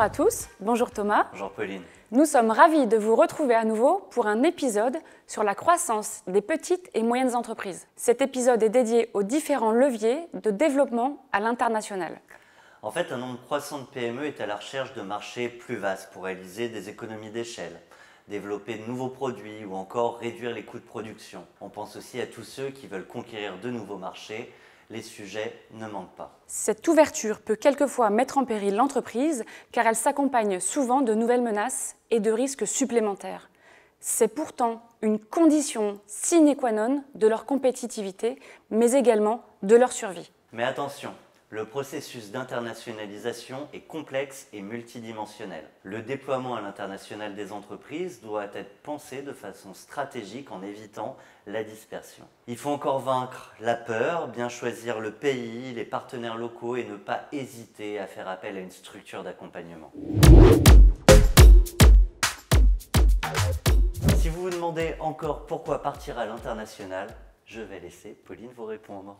à tous, bonjour Thomas. Bonjour Pauline. Nous sommes ravis de vous retrouver à nouveau pour un épisode sur la croissance des petites et moyennes entreprises. Cet épisode est dédié aux différents leviers de développement à l'international. En fait, un nombre croissant de PME est à la recherche de marchés plus vastes pour réaliser des économies d'échelle, développer de nouveaux produits ou encore réduire les coûts de production. On pense aussi à tous ceux qui veulent conquérir de nouveaux marchés. Les sujets ne manquent pas. Cette ouverture peut quelquefois mettre en péril l'entreprise car elle s'accompagne souvent de nouvelles menaces et de risques supplémentaires. C'est pourtant une condition sine qua non de leur compétitivité, mais également de leur survie. Mais attention, le processus d'internationalisation est complexe et multidimensionnel. Le déploiement à l'international des entreprises doit être pensé de façon stratégique en évitant la dispersion. Il faut encore vaincre la peur, bien choisir le pays, les partenaires locaux et ne pas hésiter à faire appel à une structure d'accompagnement. Si vous vous demandez encore pourquoi partir à l'international, je vais laisser Pauline vous répondre.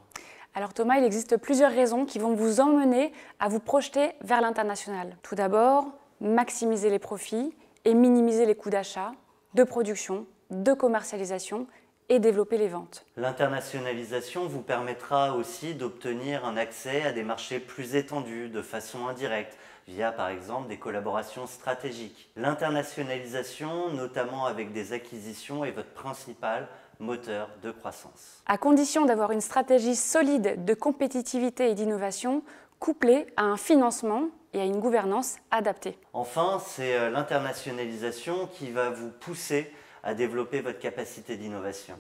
Alors Thomas, il existe plusieurs raisons qui vont vous emmener à vous projeter vers l'international. Tout d'abord, maximiser les profits et minimiser les coûts d'achat, de production, de commercialisation et développer les ventes. L'internationalisation vous permettra aussi d'obtenir un accès à des marchés plus étendus de façon indirecte, via par exemple des collaborations stratégiques. L'internationalisation, notamment avec des acquisitions, est votre principal moteur de croissance. À condition d'avoir une stratégie solide de compétitivité et d'innovation, couplée à un financement et à une gouvernance adaptée. Enfin, c'est l'internationalisation qui va vous pousser à développer votre capacité d'innovation.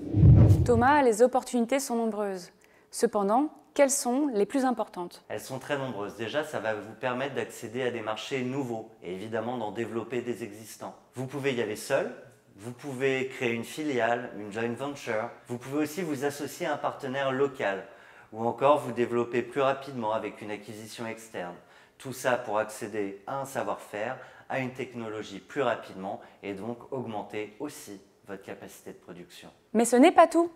Thomas, les opportunités sont nombreuses. Cependant, quelles sont les plus importantes? Elles sont très nombreuses. Déjà, ça va vous permettre d'accéder à des marchés nouveaux et évidemment d'en développer des existants. Vous pouvez y aller seul. Vous pouvez créer une filiale, une joint venture. Vous pouvez aussi vous associer à un partenaire local ou encore vous développer plus rapidement avec une acquisition externe. Tout ça pour accéder à un savoir-faire, à une technologie plus rapidement et donc augmenter aussi votre capacité de production. Mais ce n'est pas tout.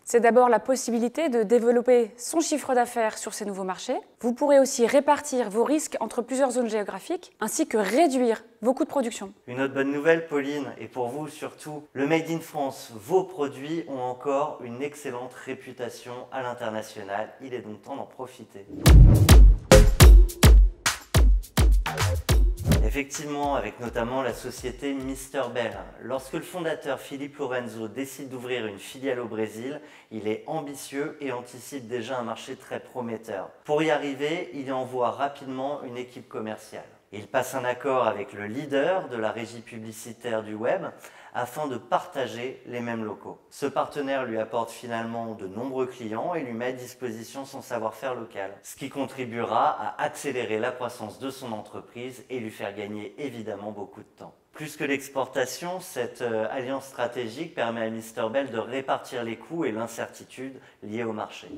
C'est d'abord la possibilité de développer son chiffre d'affaires sur ces nouveaux marchés. Vous pourrez aussi répartir vos risques entre plusieurs zones géographiques, ainsi que réduire vos coûts de production. Une autre bonne nouvelle, Pauline, et pour vous surtout, le Made in France, vos produits ont encore une excellente réputation à l'international. Il est donc temps d'en profiter. Effectivement, avec notamment la société Mister Bell. Lorsque le fondateur Philippe Lorenzo décide d'ouvrir une filiale au Brésil, il est ambitieux et anticipe déjà un marché très prometteur. Pour y arriver, il envoie rapidement une équipe commerciale. Il passe un accord avec le leader de la régie publicitaire du web afin de partager les mêmes locaux. Ce partenaire lui apporte finalement de nombreux clients et lui met à disposition son savoir-faire local, ce qui contribuera à accélérer la croissance de son entreprise et lui faire gagner évidemment beaucoup de temps. Plus que l'exportation, cette alliance stratégique permet à Mister Bell de répartir les coûts et l'incertitude liés au marché.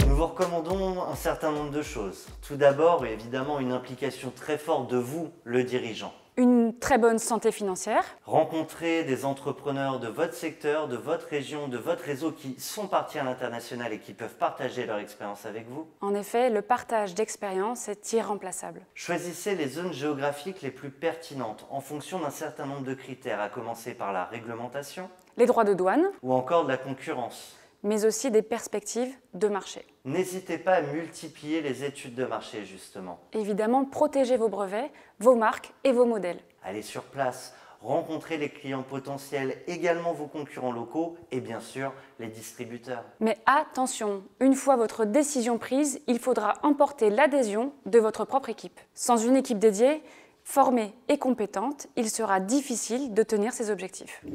Nous vous recommandons un certain nombre de choses. Tout d'abord, évidemment, une implication très forte de vous, le dirigeant. Une très bonne santé financière. Rencontrer des entrepreneurs de votre secteur, de votre région, de votre réseau qui sont partis à l'international et qui peuvent partager leur expérience avec vous. En effet, le partage d'expérience est irremplaçable. Choisissez les zones géographiques les plus pertinentes en fonction d'un certain nombre de critères, à commencer par la réglementation, Les droits de douane, ou encore de la concurrence. mais aussi des perspectives de marché. N'hésitez pas à multiplier les études de marché, justement. Évidemment, protégez vos brevets, vos marques et vos modèles. Allez sur place, rencontrez les clients potentiels, également vos concurrents locaux et bien sûr les distributeurs. Mais attention, une fois votre décision prise, il faudra emporter l'adhésion de votre propre équipe. Sans une équipe dédiée, formée et compétente, il sera difficile de tenir ces objectifs.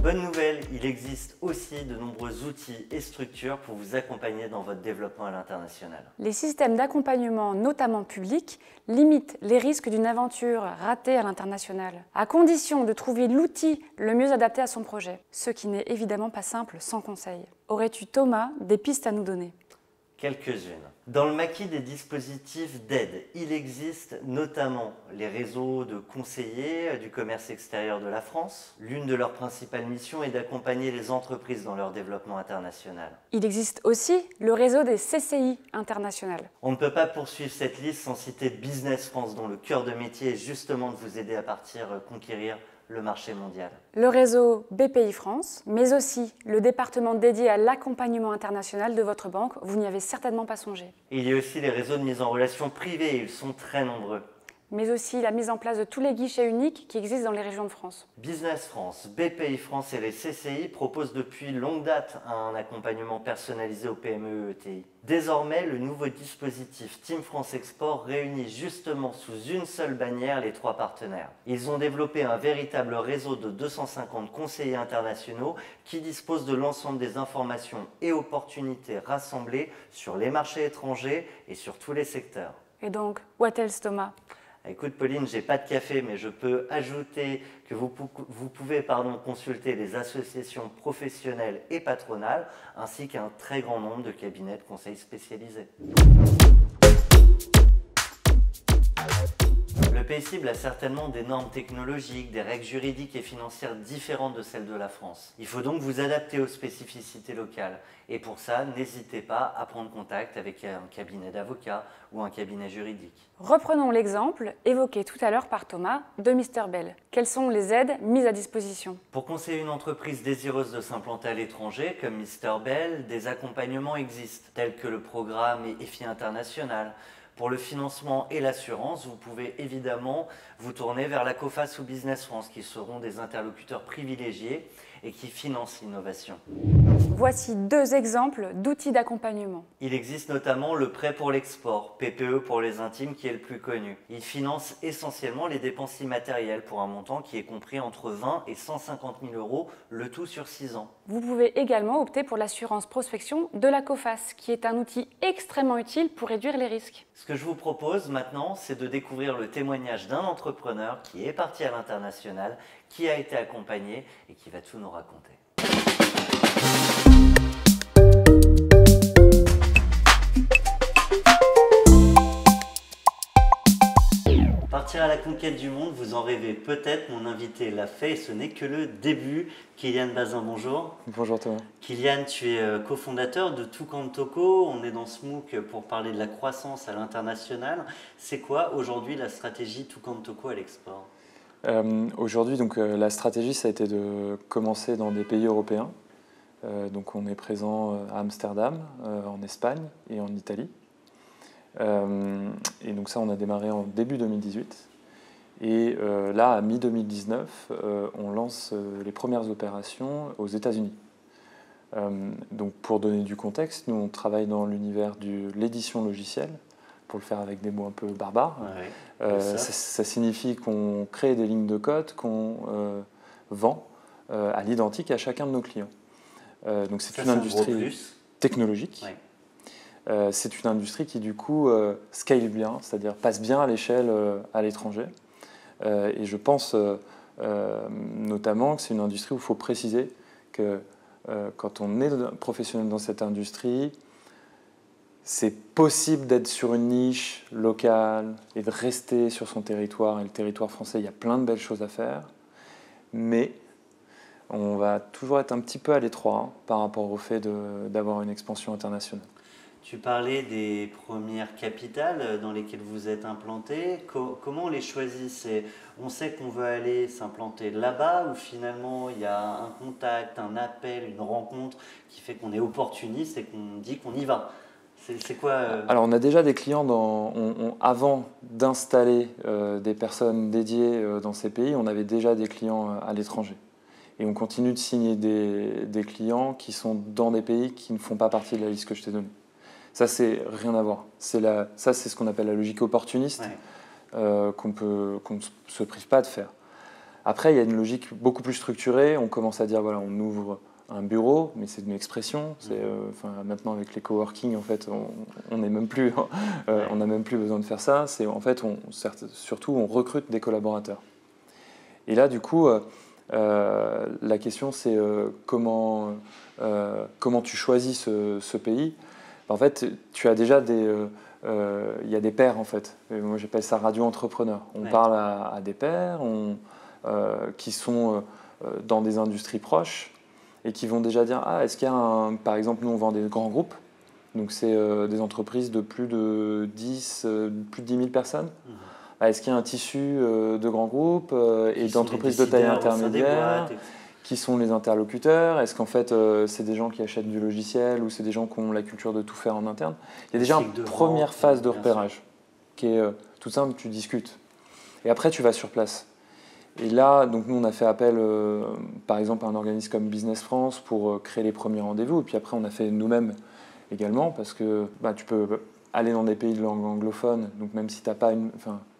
Bonne nouvelle, il existe aussi de nombreux outils et structures pour vous accompagner dans votre développement à l'international. Les systèmes d'accompagnement, notamment publics, limitent les risques d'une aventure ratée à l'international, à condition de trouver l'outil le mieux adapté à son projet, ce qui n'est évidemment pas simple sans conseil. Aurais-tu, Thomas, des pistes à nous donner? Quelques-unes. Dans le maquis des dispositifs d'aide, il existe notamment les réseaux de conseillers du commerce extérieur de la France. L'une de leurs principales missions est d'accompagner les entreprises dans leur développement international. Il existe aussi le réseau des CCI internationales. On ne peut pas poursuivre cette liste sans citer Business France, dont le cœur de métier est justement de vous aider à conquérir le marché mondial. Le réseau BPI France, mais aussi le département dédié à l'accompagnement international de votre banque, vous n'y avez certainement pas songé. Il y a aussi les réseaux de mise en relation privée, ils sont très nombreux. Mais aussi la mise en place de tous les guichets uniques qui existent dans les régions de France. Business France, BPI France et les CCI proposent depuis longue date un accompagnement personnalisé aux PME et ETI. Désormais, le nouveau dispositif Team France Export réunit justement sous une seule bannière les 3 partenaires. Ils ont développé un véritable réseau de 250 conseillers internationaux qui disposent de l'ensemble des informations et opportunités rassemblées sur les marchés étrangers et sur tous les secteurs. Et donc, what else, Thomas ? Écoute Pauline, j'ai pas de café, mais je peux ajouter que vous pouvez consulter les associations professionnelles et patronales, ainsi qu'un très grand nombre de cabinets de conseil spécialisés. Le pays cible a certainement des normes technologiques, des règles juridiques et financières différentes de celles de la France. Il faut donc vous adapter aux spécificités locales. Et pour ça, n'hésitez pas à prendre contact avec un cabinet d'avocats ou un cabinet juridique. Reprenons l'exemple évoqué tout à l'heure par Thomas de Mr Bell. Quelles sont les aides mises à disposition ? Pour conseiller une entreprise désireuse de s'implanter à l'étranger, comme Mr Bell, des accompagnements existent, tels que le programme EFI International. Pour le financement et l'assurance, vous pouvez évidemment vous tourner vers la COFAS ou Business France, qui seront des interlocuteurs privilégiés et qui financent l'innovation. Voici 2 exemples d'outils d'accompagnement. Il existe notamment le prêt pour l'export, PPE pour les intimes, qui est le plus connu. Il finance essentiellement les dépenses immatérielles pour un montant qui est compris entre 20 et 150 000 €, le tout sur 6 ans. Vous pouvez également opter pour l'assurance prospection de la COFAS, qui est un outil extrêmement utile pour réduire les risques. Ce que je vous propose maintenant, c'est de découvrir le témoignage d'un entrepreneur qui est parti à l'international, qui a été accompagné et qui va tout nous raconter. Partir à la conquête du monde, vous en rêvez peut-être, mon invité l'a fait et ce n'est que le début. Kylian Bazin, bonjour. Bonjour Thomas. Kylian, tu es cofondateur de Tucantoco. On est dans ce MOOC pour parler de la croissance à l'international. C'est quoi aujourd'hui la stratégie Tucantoco à l'export ? Aujourd'hui, la stratégie, ça a été de commencer dans des pays européens. Donc on est présent à Amsterdam, en Espagne et en Italie. Et donc ça, on a démarré en début 2018. Et là, à mi-2019, on lance les premières opérations aux États-Unis. Donc pour donner du contexte, nous on travaille dans l'univers de l'édition logicielle, pour le faire avec des mots un peu barbares. Ouais, ça signifie qu'on crée des lignes de code qu'on vend à l'identique à chacun de nos clients. Donc c'est une industrie technologique. Ouais. C'est une industrie qui du coup scale bien, c'est-à-dire passe bien à l'échelle à l'étranger. Et je pense notamment que c'est une industrie où il faut préciser que quand on est professionnel dans cette industrie, c'est possible d'être sur une niche locale et de rester sur son territoire. Et le territoire français, il y a plein de belles choses à faire, mais on va toujours être un petit peu à l'étroit par rapport au fait d'avoir une expansion internationale. Tu parlais des premières capitales dans lesquelles vous êtes implanté. Comment on les choisit ? On sait qu'on veut aller s'implanter là-bas ou finalement il y a un contact, un appel, une rencontre qui fait qu'on est opportuniste et qu'on dit qu'on y va. C'est quoi Alors on a déjà des clients, avant d'installer des personnes dédiées dans ces pays, on avait déjà des clients à l'étranger. Et on continue de signer des clients qui sont dans des pays qui ne font pas partie de la liste que je t'ai donnée. Ça, c'est rien à voir. Ça, c'est ce qu'on appelle la logique opportuniste, ouais. Qu'on ne se prive pas de faire. Après, il y a une logique beaucoup plus structurée. On commence à dire, voilà, on ouvre un bureau, mais c'est une expression. Maintenant, avec les coworking, en fait, on n'a même plus besoin de faire ça. En fait, surtout, on recrute des collaborateurs. Et là, du coup, la question, c'est comment tu choisis ce pays. En fait, tu as déjà il y a des pairs en fait. Et moi j'appelle ça radio entrepreneur. On parle à des pairs qui sont dans des industries proches et qui vont déjà dire est-ce qu'il y a par exemple, nous on vend des grands groupes, donc c'est des entreprises de plus de 10 000 personnes. Est-ce qu'il y a un tissu de grands groupes et d'entreprises de taille intermédiaire qui sont les interlocuteurs? Est-ce qu'en fait c'est des gens qui achètent du logiciel ou c'est des gens qui ont la culture de tout faire en interne? Il y a déjà une première phase de repérage qui est tout simple, tu discutes. Et après tu vas sur place. Et là, donc nous on a fait appel par exemple à un organisme comme Business France pour créer les premiers rendez-vous. Et puis après on a fait nous-mêmes également parce que tu peux aller dans des pays de langue anglophone, donc même si tu n'as pas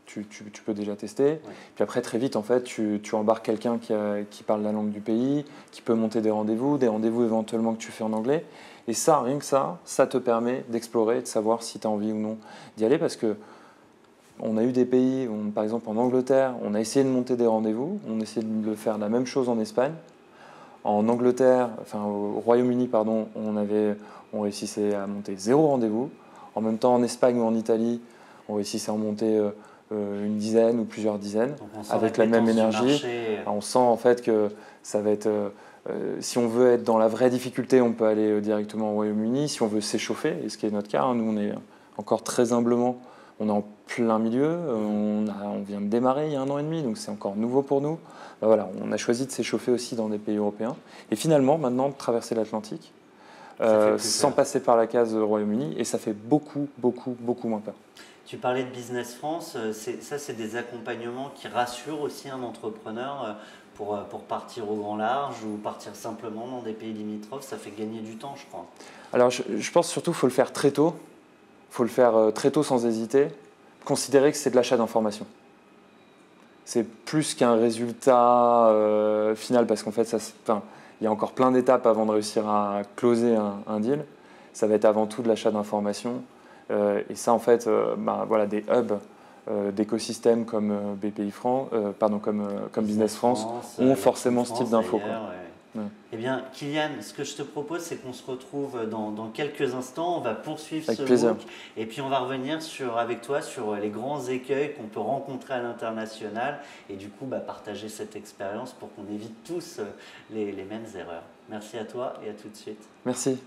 tu peux déjà tester. Ouais. Puis après, très vite, en fait, tu embarques quelqu'un qui parle la langue du pays, qui peut monter des rendez-vous éventuellement que tu fais en anglais. Et ça, rien que ça te permet d'explorer, de savoir si tu as envie ou non d'y aller. Parce qu'on a eu des pays, par exemple en Angleterre, on a essayé de monter des rendez-vous, on a essayé de faire la même chose en Espagne. En Angleterre, au Royaume-Uni, pardon, on réussissait à monter 0 rendez-vous. En même temps, en Espagne ou en Italie, on réussissait à en monter une dizaine ou plusieurs dizaines avec la même énergie. On sent en fait que ça va être, si on veut être dans la vraie difficulté, on peut aller directement au Royaume-Uni. Si on veut s'échauffer, et ce qui est notre cas, nous on est encore très humblement, on est en plein milieu, on vient de démarrer il y a 1 an et demi, donc c'est encore nouveau pour nous. Voilà, on a choisi de s'échauffer aussi dans des pays européens. Et finalement, maintenant, de traverser l'Atlantique, sans passer par la case Royaume-Uni, et ça fait beaucoup moins peur. Tu parlais de Business France, c'est des accompagnements qui rassurent aussi un entrepreneur pour partir au grand large ou partir simplement dans des pays limitrophes, ça fait gagner du temps, je crois. Alors je pense surtout qu'il faut le faire très tôt, sans hésiter, considérer que c'est de l'achat d'informations. C'est plus qu'un résultat final, parce qu'en fait, il y a encore plein d'étapes avant de réussir à closer un deal. Ça va être avant tout de l'achat d'informations. Et ça, en fait, des hubs d'écosystèmes comme comme Business France ont forcément ce type d'infos. Ouais. Eh bien, Kylian, ce que je te propose, c'est qu'on se retrouve dans quelques instants. On va poursuivre ce MOOC et puis on va revenir avec toi sur les grands écueils qu'on peut rencontrer à l'international et du coup partager cette expérience pour qu'on évite tous les mêmes erreurs. Merci à toi et à tout de suite. Merci.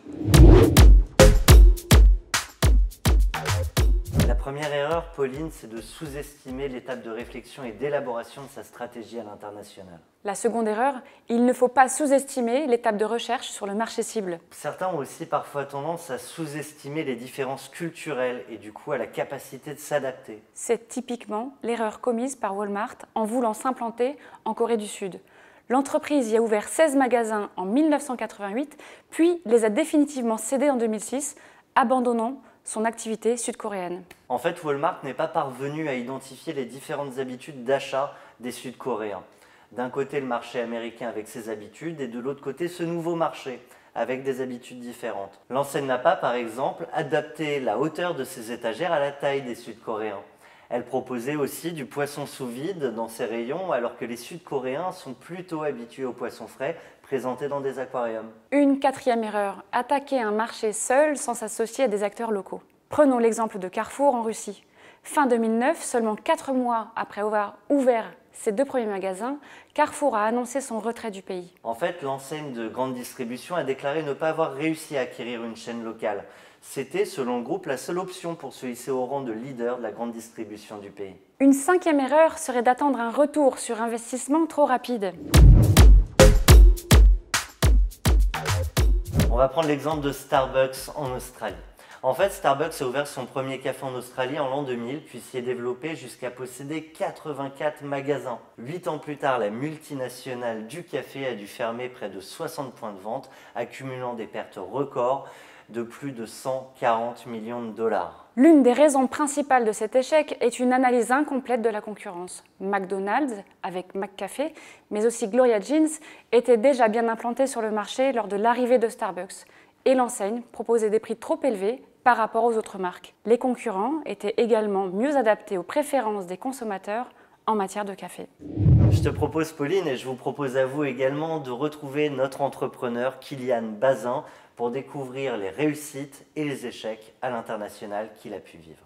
La première erreur, Pauline, c'est de sous-estimer l'étape de réflexion et d'élaboration de sa stratégie à l'international. La seconde erreur, il ne faut pas sous-estimer l'étape de recherche sur le marché cible. Certains ont aussi parfois tendance à sous-estimer les différences culturelles et du coup à la capacité de s'adapter. C'est typiquement l'erreur commise par Walmart en voulant s'implanter en Corée du Sud. L'entreprise y a ouvert 16 magasins en 1988, puis les a définitivement cédés en 2006, abandonnant son activité sud-coréenne. En fait, Walmart n'est pas parvenu à identifier les différentes habitudes d'achat des Sud-Coréens. D'un côté, le marché américain avec ses habitudes et de l'autre côté, ce nouveau marché avec des habitudes différentes. L'enseigne n'a pas, par exemple, adapté la hauteur de ses étagères à la taille des Sud-Coréens. Elle proposait aussi du poisson sous vide dans ses rayons, alors que les Sud-Coréens sont plutôt habitués au poisson frais présenté dans des aquariums. Une quatrième erreur, attaquer un marché seul sans s'associer à des acteurs locaux. Prenons l'exemple de Carrefour en Russie. Fin 2009, seulement 4 mois après avoir ouvert ses 2 premiers magasins, Carrefour a annoncé son retrait du pays. En fait, l'enseigne de grande distribution a déclaré ne pas avoir réussi à acquérir une chaîne locale. C'était, selon le groupe, la seule option pour se hisser au rang de leader de la grande distribution du pays. Une 5e erreur serait d'attendre un retour sur investissement trop rapide. On va prendre l'exemple de Starbucks en Australie. En fait, Starbucks a ouvert son premier café en Australie en l'an 2000, puis s'y est développé jusqu'à posséder 84 magasins. 8 ans plus tard, la multinationale du café a dû fermer près de 60 points de vente, accumulant des pertes records de plus de 140 millions de dollars. L'une des raisons principales de cet échec est une analyse incomplète de la concurrence. McDonald's, avec McCafé, mais aussi Gloria Jeans, étaient déjà bien implantés sur le marché lors de l'arrivée de Starbucks. Et l'enseigne proposait des prix trop élevés par rapport aux autres marques. Les concurrents étaient également mieux adaptés aux préférences des consommateurs en matière de café. Je te propose, Pauline, et je vous propose à vous également de retrouver notre entrepreneur Kylian Bazin pour découvrir les réussites et les échecs à l'international qu'il a pu vivre.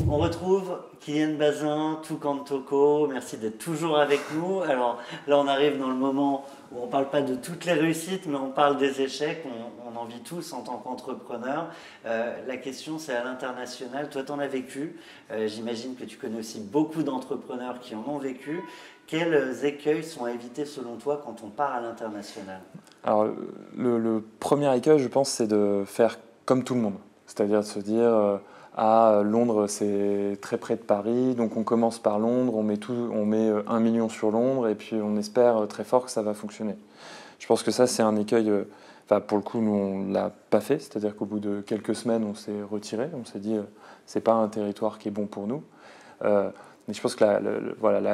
On retrouve Kylian Bazin, Toucan Toko, merci d'être toujours avec nous. Alors là on arrive dans le moment où on ne parle pas de toutes les réussites, mais on parle des échecs, on en vit tous en tant qu'entrepreneur. La question c'est à l'international, toi tu en as vécu, j'imagine que tu connais aussi beaucoup d'entrepreneurs qui en ont vécu. Quels écueils sont à éviter selon toi quand on part à l'international? Alors, le premier écueil, je pense, c'est de faire comme tout le monde. C'est-à-dire de se dire, Londres, c'est très près de Paris, donc on commence par Londres, on met 1 million sur Londres, et puis on espère très fort que ça va fonctionner. Je pense que ça, c'est un écueil. Pour le coup, nous, on ne l'a pas fait. C'est-à-dire qu'au bout de quelques semaines, on s'est retiré. On s'est dit, c'est pas un territoire qui est bon pour nous. Mais je pense que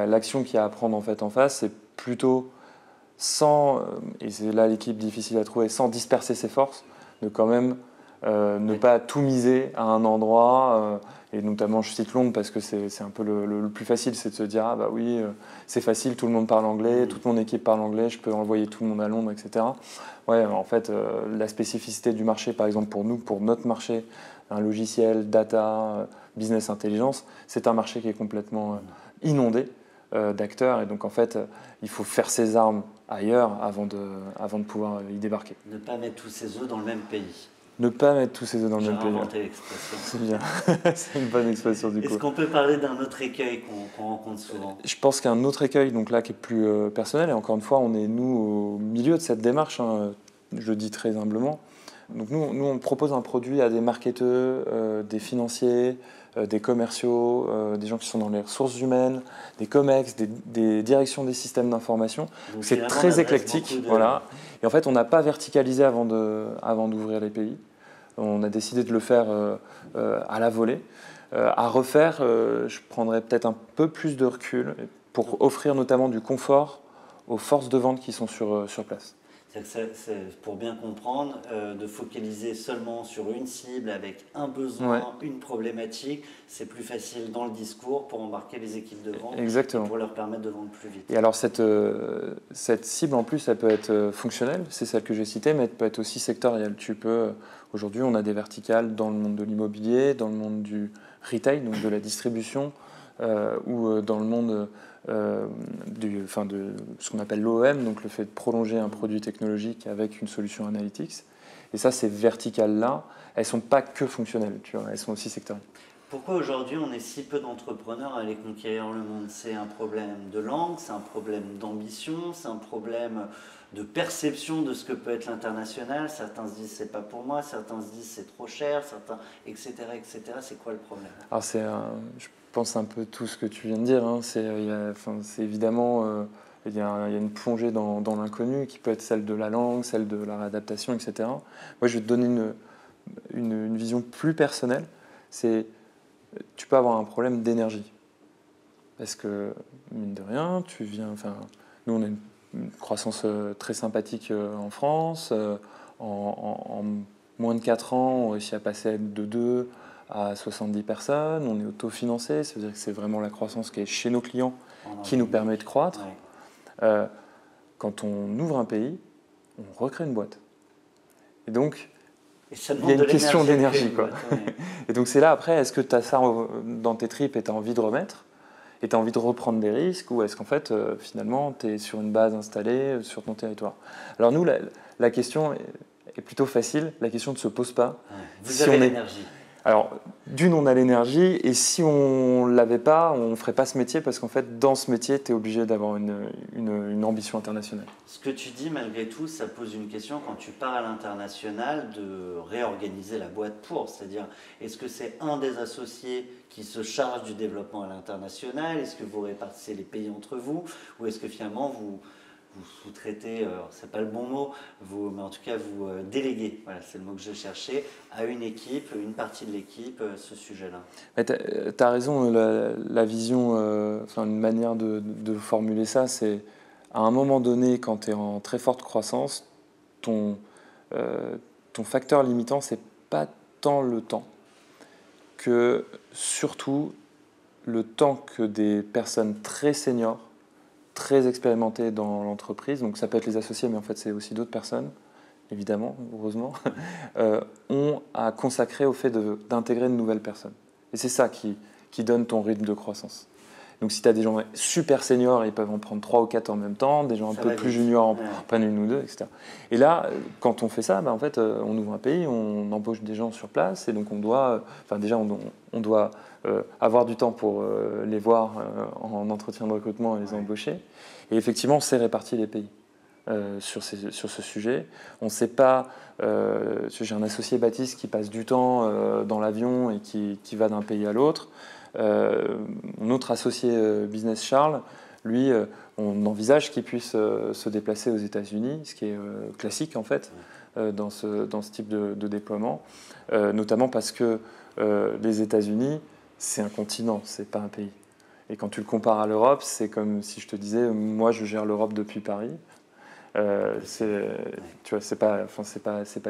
l'action qu'il y a à prendre en face, c'est plutôt et c'est là l'équipe difficile à trouver, sans disperser ses forces, de quand même ne pas tout miser à un endroit. Et notamment, je cite Londres parce que c'est un peu le plus facile, c'est de se dire, c'est facile, tout le monde parle anglais, toute mon équipe parle anglais, je peux envoyer tout le monde à Londres, etc. Ouais, en fait, la spécificité du marché, par exemple pour nous, pour notre marché, un logiciel, data, business intelligence, c'est un marché qui est complètement inondé d'acteurs, et donc en fait, il faut faire ses armes ailleurs avant de pouvoir y débarquer. Ne pas mettre tous ses œufs dans le même pays. Ne pas mettre tous ses œufs dans le même pays. J'ai inventé l'expression. C'est bien, c'est une bonne expression du coup. Est-ce qu'on peut parler d'un autre écueil qu'on rencontre souvent? Je pense qu'un autre écueil, donc là, qui est plus personnel, et encore une fois, on est nous au milieu de cette démarche, je le dis très humblement. Donc nous, on propose un produit à des marketeurs, des financiers, des commerciaux, des gens qui sont dans les ressources humaines, des COMEX, des directions des systèmes d'information. C'est très éclectique. Voilà. Et en fait, on n'a pas verticalisé avant d'ouvrir les pays. On a décidé de le faire à la volée. À refaire, je prendrais peut-être un peu plus de recul pour offrir notamment du confort aux forces de vente qui sont sur place. C'est pour bien comprendre, de focaliser seulement sur une cible avec un besoin, une problématique, c'est plus facile dans le discours pour embarquer les équipes de vente. Exactement. Et pour leur permettre de vendre plus vite. Et alors cette cible en plus, elle peut être fonctionnelle, c'est celle que j'ai citée, mais elle peut être aussi sectorielle. Aujourd'hui, on a des verticales dans le monde de l'immobilier, dans le monde du retail, donc de la distribution, ou dans le monde de ce qu'on appelle l'OEM, donc le fait de prolonger un produit technologique avec une solution analytics. Et ça, ces verticales-là, elles ne sont pas que fonctionnelles, elles sont aussi sectorielles. Pourquoi aujourd'hui on est si peu d'entrepreneurs à aller conquérir le monde? C'est un problème de langue, c'est un problème d'ambition, c'est un problème de perception de ce que peut être l'international. Certains se disent c'est pas pour moi, certains se disent c'est trop cher, certains, etc. C'est quoi le problème? Alors je pense un peu tout ce que tu viens de dire. C'est évidemment, il y a une plongée dans l'inconnu qui peut être celle de la langue, celle de la réadaptation, etc. Moi, je vais te donner une vision plus personnelle. Tu peux avoir un problème d'énergie. Parce que, mine de rien, nous, on a une croissance très sympathique en France. En moins de 4 ans, on réussit à passer de 2 à 70 personnes. On est autofinancé, ça veut dire que c'est vraiment la croissance qui est chez nos clients qui nous permet de croître. Ouais. Quand on ouvre un pays, on recrée une boîte. Et donc, il y a une question d'énergie. Et donc c'est là, après, est-ce que tu as ça dans tes tripes et tu as envie de remettre? Et tu as envie de reprendre des risques? Ou est-ce qu'en fait, finalement, tu es sur une base installée sur ton territoire? Alors nous, la question est plutôt facile. La question ne se pose pas. Vous avez l'énergie. Alors, on a l'énergie, et si on ne l'avait pas, on ne ferait pas ce métier, parce qu'en fait, dans ce métier, tu es obligé d'avoir une ambition internationale. Ce que tu dis, malgré tout, ça pose une question quand tu pars à l'international de réorganiser la boîte pour. C'est-à-dire, est-ce que c'est un des associés qui se charge du développement à l'international? Est-ce que vous répartissez les pays entre vous? Ou est-ce que finalement, vous sous-traitez, c'est pas le bon mot, mais en tout cas vous déléguez, voilà, c'est le mot que je cherchais, à une équipe, une partie de l'équipe, ce sujet-là. Tu as raison, la vision, une manière de formuler ça, c'est à un moment donné, quand tu es en très forte croissance, ton facteur limitant, c'est pas tant le temps, que surtout le temps que des personnes très seniors, très expérimentés dans l'entreprise, donc ça peut être les associés, mais en fait c'est aussi d'autres personnes, évidemment, heureusement, ont à consacrer au fait d'intégrer de nouvelles personnes. Et c'est ça qui donne ton rythme de croissance. Donc si tu as des gens super seniors, ils peuvent en prendre 3 ou 4 en même temps, des gens un peu plus juniors en prennent 1 ou 2, etc. Et là, quand on fait ça, en fait, on ouvre un pays, on embauche des gens sur place, et donc on doit, on doit avoir du temps pour les voir en entretien de recrutement et les embaucher. Et effectivement, on s'est réparti les pays sur ce sujet. On ne sait pas, j'ai un associé Baptiste qui passe du temps dans l'avion et qui va d'un pays à l'autre. Mon autre associé business Charles, lui, on envisage qu'il puisse se déplacer aux États-Unis, ce qui est classique en fait dans ce type de déploiement, notamment parce que les États-Unis, c'est un continent, c'est pas un pays. Et quand tu le compares à l'Europe, c'est comme si je te disais, moi je gère l'Europe depuis Paris. Tu vois, c'est pas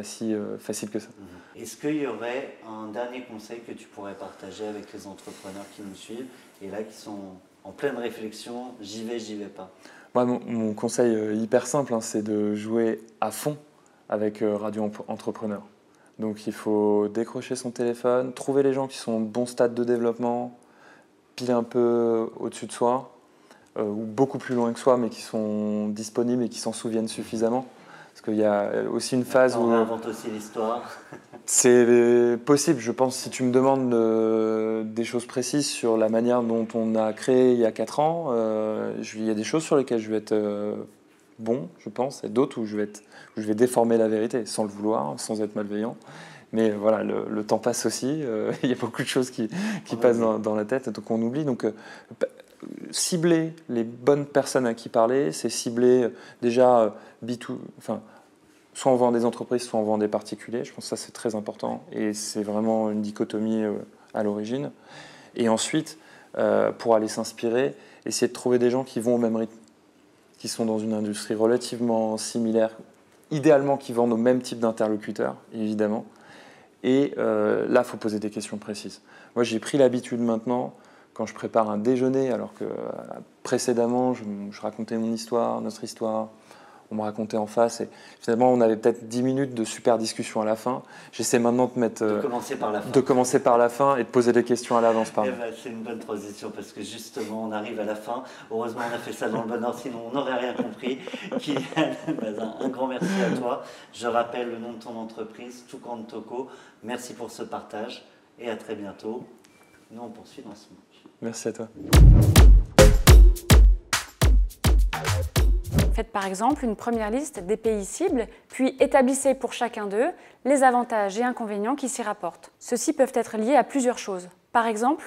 si facile que ça. Est-ce qu'il y aurait un dernier conseil que tu pourrais partager avec les entrepreneurs qui nous suivent et là qui sont en pleine réflexion, j'y vais pas? Moi, mon conseil hyper simple, c'est de jouer à fond avec Radio Entrepreneur. Donc il faut décrocher son téléphone, trouver les gens qui sont au bon stade de développement, pile un peu au-dessus de soi, ou beaucoup plus loin que soi, mais qui sont disponibles et qui s'en souviennent suffisamment. Parce qu'il y a aussi une phase où... On invente aussi l'histoire. C'est possible, je pense, si tu me demandes des choses précises sur la manière dont on a créé il y a 4 ans, il y a des choses sur lesquelles je vais être bon, je pense, et d'autres où je vais déformer la vérité, sans le vouloir, sans être malveillant. Mais voilà, le temps passe aussi, il y a beaucoup de choses qui passent dans la tête, donc on oublie. Donc, cibler les bonnes personnes à qui parler, c'est cibler déjà soit on vend des entreprises, soit on vend des particuliers. Je pense que ça, c'est très important et c'est vraiment une dichotomie à l'origine. Et ensuite, pour aller s'inspirer, essayer de trouver des gens qui vont au même rythme, qui sont dans une industrie relativement similaire, idéalement qui vendent au même type d'interlocuteurs, évidemment. Et là, il faut poser des questions précises. Moi, j'ai pris l'habitude maintenant, quand je prépare un déjeuner, alors que précédemment, je racontais mon histoire, notre histoire, on me racontait en face, et finalement, on avait peut-être 10 minutes de super discussion à la fin. J'essaie maintenant de commencer par la fin et de poser des questions à l'avance. C'est une bonne transition, parce que justement, on arrive à la fin. Heureusement, on a fait ça dans le bon ordre, sinon on n'aurait rien compris. Kylian, un grand merci à toi. Je rappelle le nom de ton entreprise, Toucan Toco. Merci pour ce partage et à très bientôt. Nous, on poursuit dans ce match. Merci à toi. Faites par exemple une première liste des pays cibles, puis établissez pour chacun d'eux les avantages et inconvénients qui s'y rapportent. Ceux-ci peuvent être liés à plusieurs choses. Par exemple,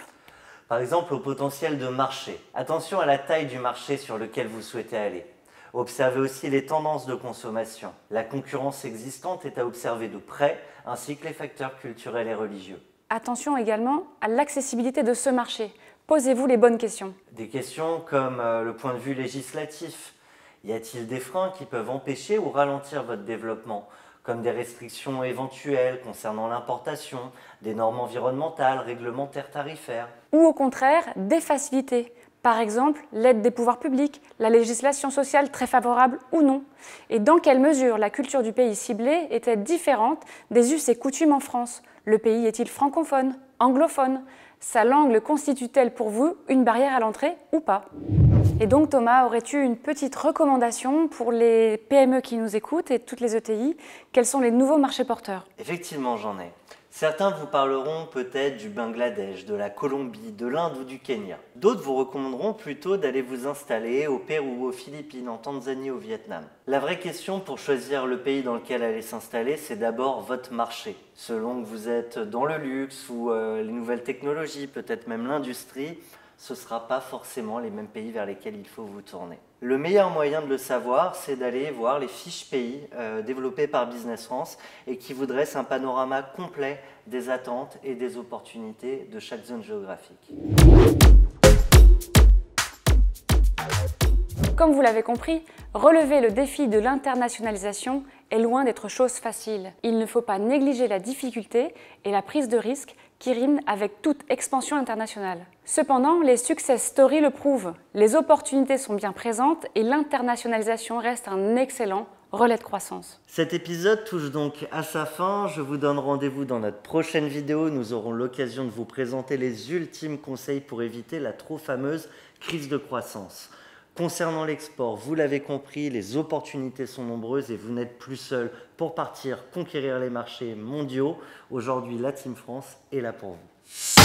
au potentiel de marché. Attention à la taille du marché sur lequel vous souhaitez aller. Observez aussi les tendances de consommation. La concurrence existante est à observer de près, ainsi que les facteurs culturels et religieux. Attention également à l'accessibilité de ce marché. Posez-vous les bonnes questions. Des questions comme le point de vue législatif. Y a-t-il des freins qui peuvent empêcher ou ralentir votre développement, comme des restrictions éventuelles concernant l'importation, des normes environnementales, réglementaires, tarifaires? Ou au contraire, des facilités. Par exemple, l'aide des pouvoirs publics, la législation sociale très favorable ou non. Et dans quelle mesure la culture du pays ciblé est-elle différente des us et coutumes en France? Le pays est-il francophone, anglophone? Sa langue constitue-t-elle pour vous une barrière à l'entrée ou pas? Et donc Thomas, aurais-tu une petite recommandation pour les PME qui nous écoutent et toutes les ETI? Quels sont les nouveaux marchés porteurs? Effectivement, j'en ai. Certains vous parleront peut-être du Bangladesh, de la Colombie, de l'Inde ou du Kenya. D'autres vous recommanderont plutôt d'aller vous installer au Pérou, aux Philippines, en Tanzanie, au Vietnam. La vraie question pour choisir le pays dans lequel aller s'installer, c'est d'abord votre marché. Selon que vous êtes dans le luxe ou les nouvelles technologies, peut-être même l'industrie, ce ne sera pas forcément les mêmes pays vers lesquels il faut vous tourner. Le meilleur moyen de le savoir, c'est d'aller voir les fiches pays développées par Business France et qui vous dressent un panorama complet des attentes et des opportunités de chaque zone géographique. Comme vous l'avez compris, relever le défi de l'internationalisation est loin d'être chose facile. Il ne faut pas négliger la difficulté et la prise de risque qui riment avec toute expansion internationale. Cependant, les success stories le prouvent. Les opportunités sont bien présentes et l'internationalisation reste un excellent relais de croissance. Cet épisode touche donc à sa fin. Je vous donne rendez-vous dans notre prochaine vidéo. Nous aurons l'occasion de vous présenter les ultimes conseils pour éviter la trop fameuse crise de croissance. Concernant l'export, vous l'avez compris, les opportunités sont nombreuses et vous n'êtes plus seul pour partir conquérir les marchés mondiaux. Aujourd'hui, la Team France est là pour vous.